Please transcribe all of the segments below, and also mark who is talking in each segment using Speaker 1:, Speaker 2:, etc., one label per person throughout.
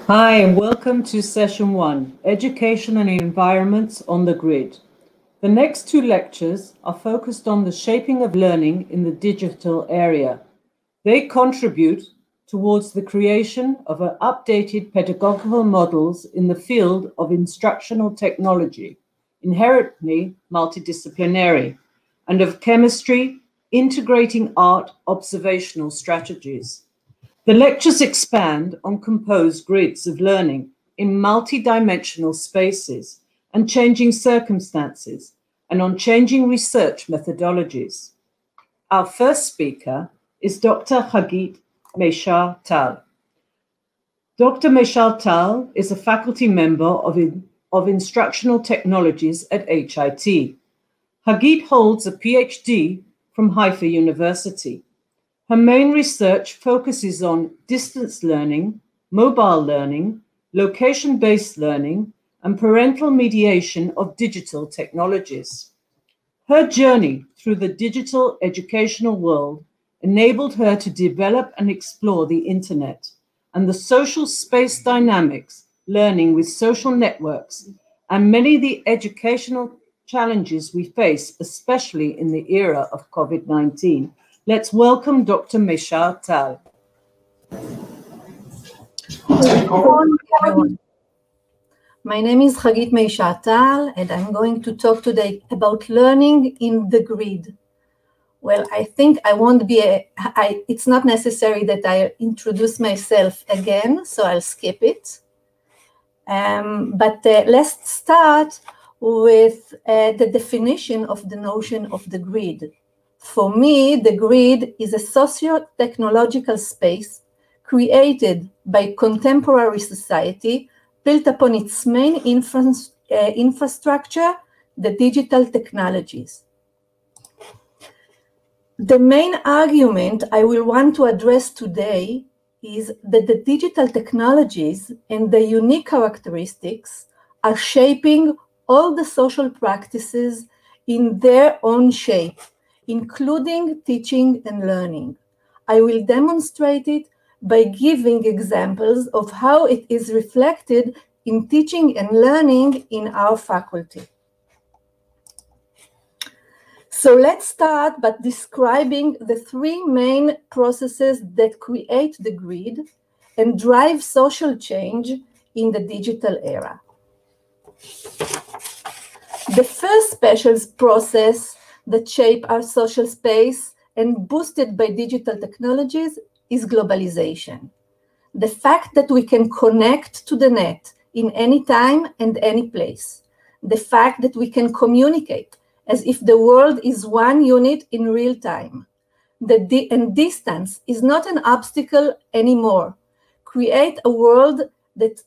Speaker 1: Hi, and welcome to Session 1, Education and Environments on the Grid. The next two lectures are focused on the shaping of learning in the digital area. They contribute towards the creation of an updated pedagogical models in the field of instructional technology, inherently multidisciplinary, and of chemistry, integrating art observational strategies. The lectures expand on composed grids of learning in multi-dimensional spaces and changing circumstances, and on changing research methodologies. Our first speaker is Dr. Hagit Maisha Tal. Dr. Meishar-Tal is a faculty member of Instructional Technologies at HIT. Hagit holds a PhD from Haifa University. Her main research focuses on distance learning, mobile learning, location-based learning, and parental mediation of digital technologies. Her journey through the digital educational world enabled her to develop and explore the internet and the social space dynamics, learning with social networks, and many of the educational challenges we face, especially in the era of COVID-19. Let's welcome Dr. Meishar Tal.
Speaker 2: Everyone. My name is Hagit Maisha Tal, and I'm going to talk today about learning in the grid. Well, I think I won't be it's not necessary that I introduce myself again, so I'll skip it. But let's start with the definition of the notion of the grid. For me, the grid is a socio-technological space created by contemporary society built upon its main infrastructure, the digital technologies. The main argument I will want to address today is that the digital technologies and the unique characteristics are shaping all the social practices in their own shape, including teaching and learning. I will demonstrate it by giving examples of how it is reflected in teaching and learning in our faculty. So let's start by describing the three main processes that create the grid and drive social change in the digital era. The first special process that shape our social space and boosted by digital technologies is globalization. The fact that we can connect to the net in any time and any place. The fact that we can communicate as if the world is one unit in real time. And distance is not an obstacle anymore. Create a world that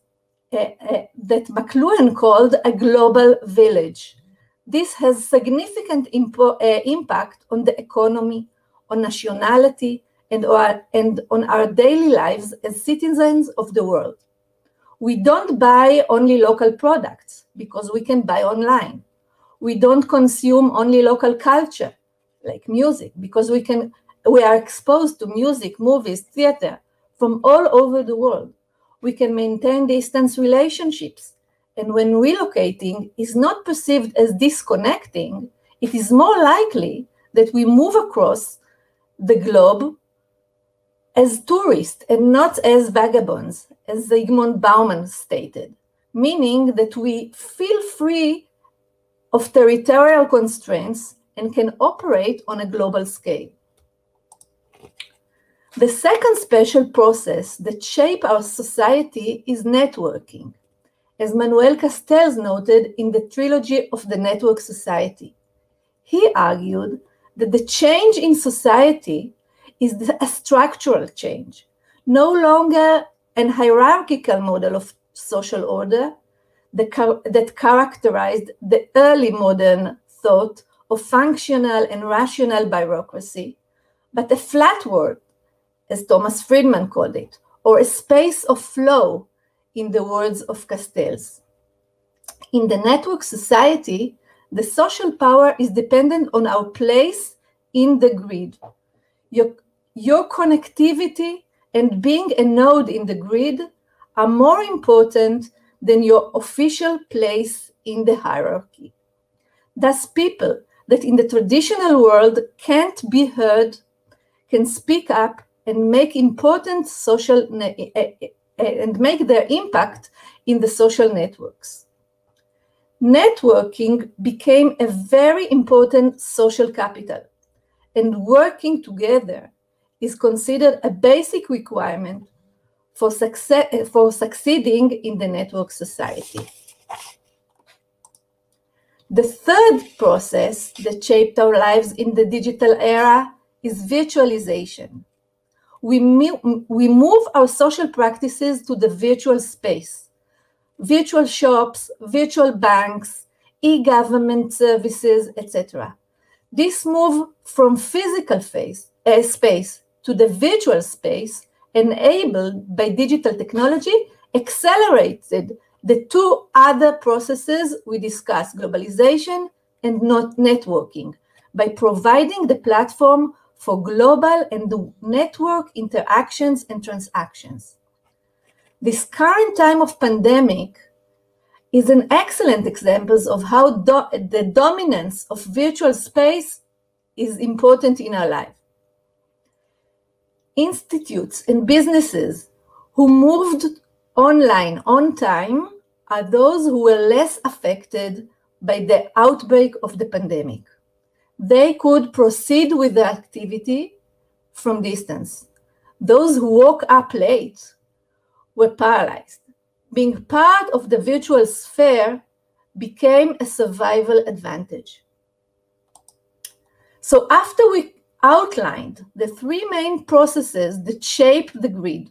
Speaker 2: McLuhan called a global village. This has significant impact on the economy, on nationality, and on our daily lives as citizens of the world. We don't buy only local products because we can buy online. We don't consume only local culture, like music, because we are exposed to music, movies, theater from all over the world. We can maintain distance relationships. And when relocating is not perceived as disconnecting, it is more likely that we move across the globe as tourists and not as vagabonds, as Zygmunt Bauman stated, meaning that we feel free of territorial constraints and can operate on a global scale. The second special process that shapes our society is networking, as Manuel Castells noted in the trilogy of the Network Society. He argued that the change in society is a structural change, no longer an hierarchical model of social order that characterized the early modern thought of functional and rational bureaucracy, but a flat world, as Thomas Friedman called it, or a space of flow, in the words of Castells. In the network society, the social power is dependent on our place in the grid. Your connectivity and being a node in the grid are more important than your official place in the hierarchy. Thus, people that in the traditional world can't be heard can speak up and make important and make their impact in the social networks. Networking became a very important social capital, and working together is considered a basic requirement for succeeding in the network society. The third process that shaped our lives in the digital era is virtualization. We move our social practices to the virtual space. Virtual shops, virtual banks, e-government services, etc. This move from physical space to the virtual space, enabled by digital technology, accelerated the two other processes we discussed, globalization and networking, by providing the platform for global and network interactions and transactions. This current time of pandemic is an excellent example of how the dominance of virtual space is important in our life. Institutes and businesses who moved online on time are those who were less affected by the outbreak of the pandemic. They could proceed with the activity from distance. Those who woke up late were paralyzed. Being part of the virtual sphere became a survival advantage. So after we outlined the three main processes that shape the grid,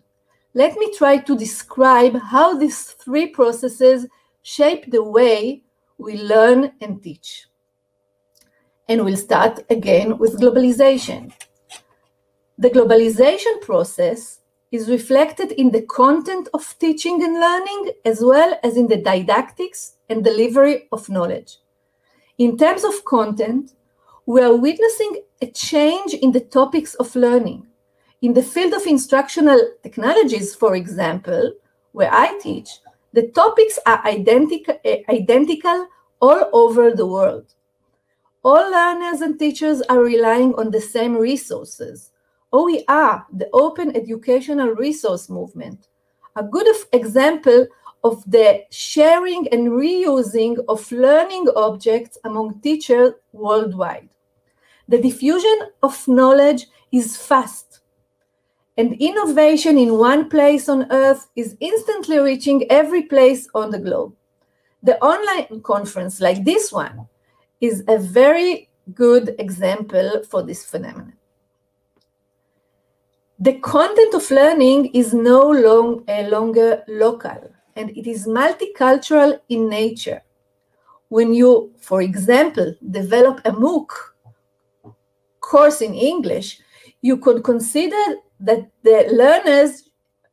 Speaker 2: let me try to describe how these three processes shape the way we learn and teach. And we'll start again with globalization. The globalization process is reflected in the content of teaching and learning, as well as in the didactics and delivery of knowledge. In terms of content, we are witnessing a change in the topics of learning. In the field of instructional technologies, for example, where I teach, the topics are identical all over the world. All learners and teachers are relying on the same resources. OER, the Open Educational Resource Movement, a good example of the sharing and reusing of learning objects among teachers worldwide. The diffusion of knowledge is fast, and innovation in one place on Earth is instantly reaching every place on the globe. The online conference like this one is a very good example for this phenomenon. The content of learning is no longer local, and it is multicultural in nature. When you, for example, develop a MOOC course in English, you could consider that the learners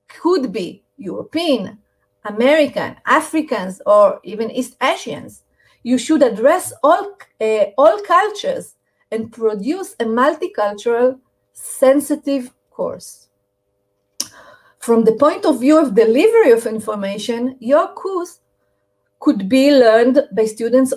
Speaker 2: could be European, American, Africans, or even East Asians. You should address all cultures and produce a multicultural, sensitive course. From the point of view of delivery of information, your course could be learned by students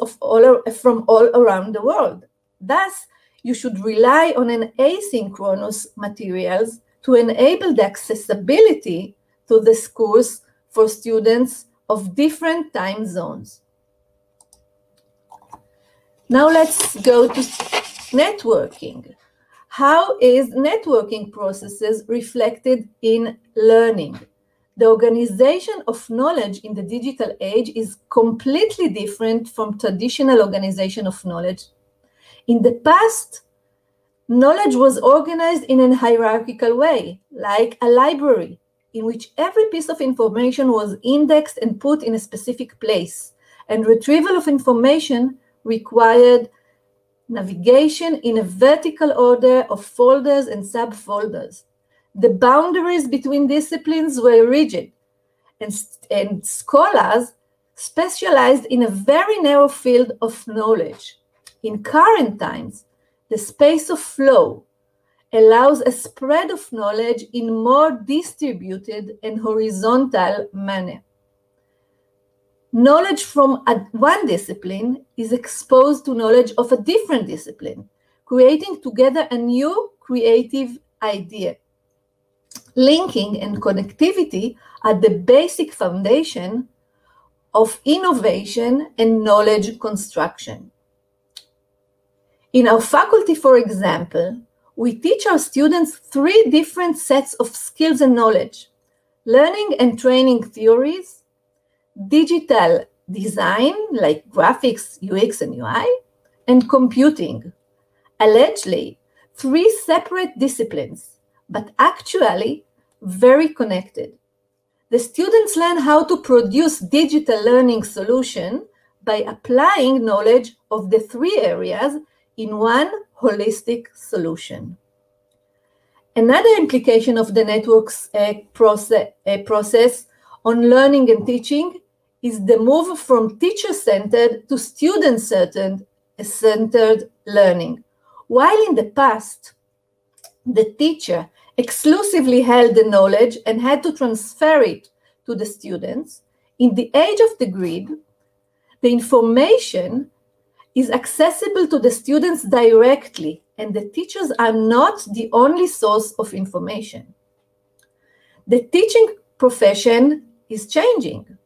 Speaker 2: from all around the world. Thus, you should rely on an asynchronous materials to enable the accessibility to this course for students of different time zones. Now let's go to networking. How is networking processes reflected in learning? The organization of knowledge in the digital age is completely different from traditional organization of knowledge. In the past, knowledge was organized in a hierarchical way, like a library, in which every piece of information was indexed and put in a specific place, and retrieval of information required navigation in a vertical order of folders and subfolders. The boundaries between disciplines were rigid, and scholars specialized in a very narrow field of knowledge. In current times, the space of flow allows a spread of knowledge in more distributed and horizontal manner. Knowledge from one discipline is exposed to knowledge of a different discipline, creating together a new creative idea. Linking and connectivity are the basic foundation of innovation and knowledge construction. In our faculty, for example, we teach our students 3 different sets of skills and knowledge: learning and training theories, digital design like graphics, UX and UI, and computing. Allegedly, 3 separate disciplines, but actually very connected. The students learn how to produce digital learning solution by applying knowledge of the 3 areas in one holistic solution. Another implication of the network's process on learning and teaching is the move from teacher-centered to student-centered learning. While in the past, the teacher exclusively held the knowledge and had to transfer it to the students, in the age of the grid, the information is accessible to the students directly, and the teachers are not the only source of information. The teaching profession is changing.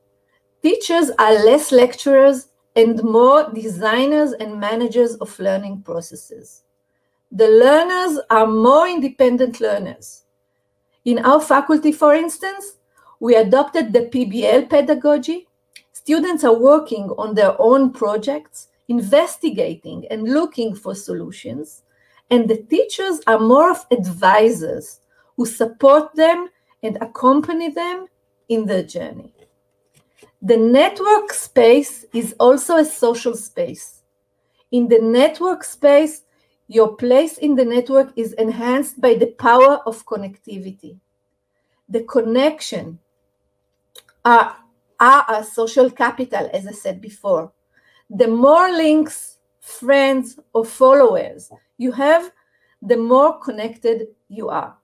Speaker 2: Teachers are less lecturers and more designers and managers of learning processes. The learners are more independent learners. In our faculty, for instance, we adopted the PBL pedagogy. Students are working on their own projects, investigating and looking for solutions, and the teachers are more of advisors who support them and accompany them in their journey. The network space is also a social space. In the network space, your place in the network is enhanced by the power of connectivity. The connection are a social capital, as I said before. The more links, friends, or followers you have, the more connected you are.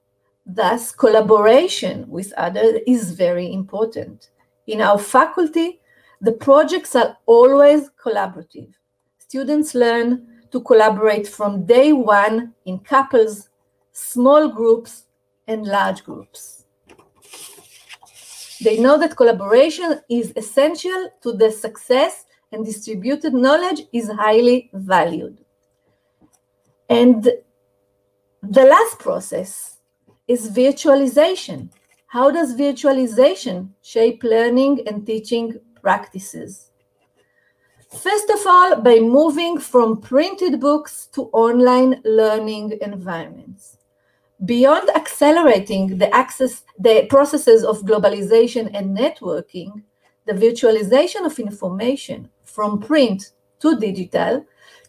Speaker 2: Thus, collaboration with others is very important. In our faculty, the projects are always collaborative. Students learn to collaborate from day one in couples, small groups, and large groups. They know that collaboration is essential to the success, and distributed knowledge is highly valued. And the last process is virtualization. How does virtualization shape learning and teaching practices? First of all, by moving from printed books to online learning environments. Beyond accelerating the processes of globalization and networking, the virtualization of information from print to digital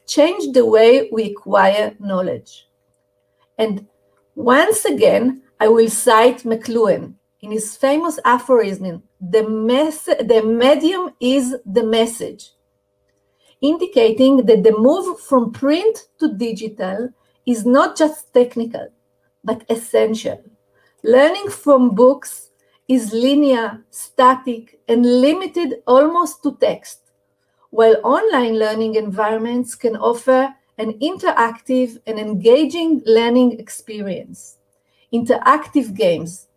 Speaker 2: changed the way we acquire knowledge. And once again, I will cite McLuhan in his famous aphorism, the medium is the message, indicating that the move from print to digital is not just technical, but essential. Learning from books is linear, static, and limited almost to text, while online learning environments can offer an interactive and engaging learning experience. Interactive games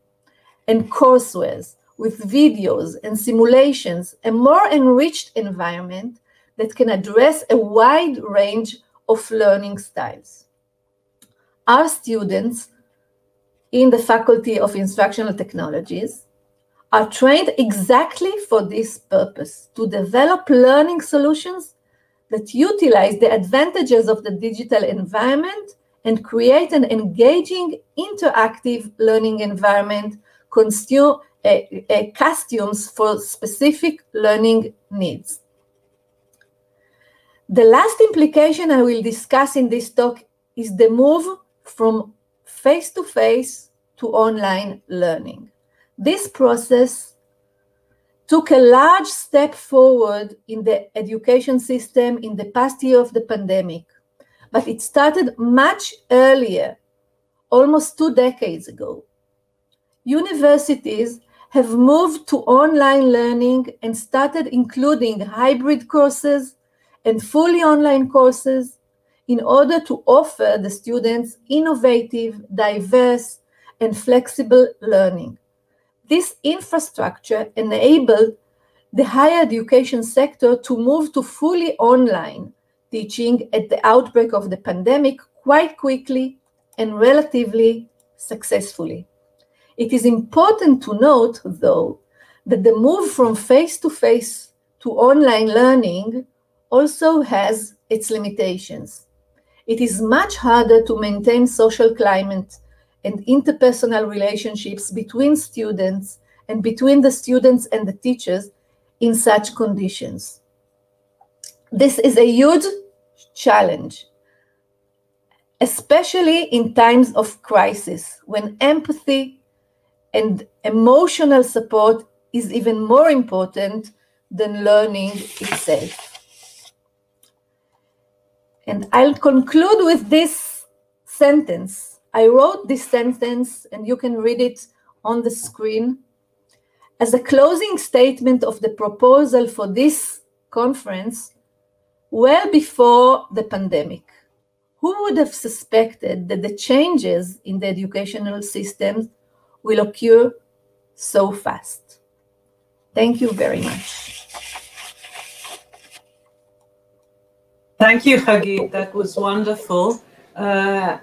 Speaker 2: and courseware with videos and simulations, a more enriched environment that can address a wide range of learning styles. Our students in the Faculty of Instructional Technologies are trained exactly for this purpose, to develop learning solutions that utilize the advantages of the digital environment and create an engaging, interactive learning environment, costumes for specific learning needs. The last implication I will discuss in this talk is the move from face-to-face to online learning. This process took a large step forward in the education system in the past year of the pandemic, but it started much earlier almost 2 decades ago. Universities have moved to online learning and started including hybrid courses and fully online courses in order to offer the students innovative, diverse, and flexible learning. This infrastructure enabled the higher education sector to move to fully online teaching at the outbreak of the pandemic quite quickly and relatively successfully. It is important to note, though, that the move from face-to-face to online learning also has its limitations. It is much harder to maintain social climate and interpersonal relationships between students and between the students and the teachers in such conditions. This is a huge challenge, especially in times of crisis, when empathy and emotional support is even more important than learning itself. And I'll conclude with this sentence. I wrote this sentence, and you can read it on the screen, as a closing statement of the proposal for this conference well before the pandemic. Who would have suspected that the changes in the educational system will occur so fast? Thank you very much.
Speaker 1: Thank you, Hagit. That was wonderful.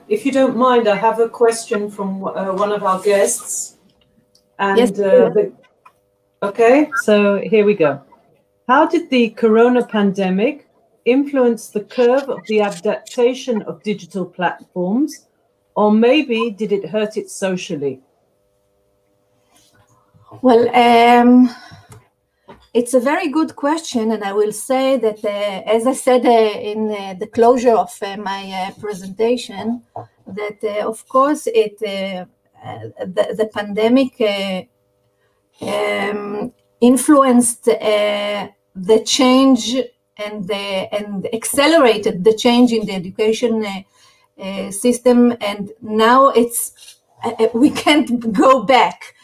Speaker 1: If you don't mind, I have a question from one of our guests. And
Speaker 2: yes,
Speaker 1: okay, so here we go. How did the corona pandemic influence the curve of the adaptation of digital platforms, or maybe did it hurt it socially?
Speaker 2: Well, it's a very good question, and I will say that, as I said in the closure of my presentation, that of course the pandemic influenced the change and accelerated the change in the education system, and now it's we can't go back.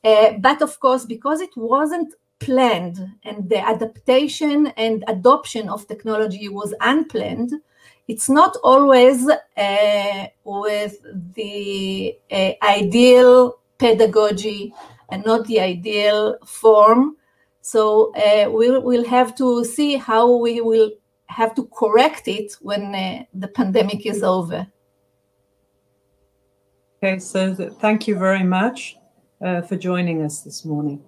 Speaker 2: But of course, because it wasn't planned and the adaptation and adoption of technology was unplanned, it's not always with the ideal pedagogy and not the ideal form. So we'll have to see how we will have to correct it when the pandemic is over.
Speaker 1: Okay, so thank you very much for joining us this morning.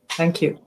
Speaker 1: Thank you.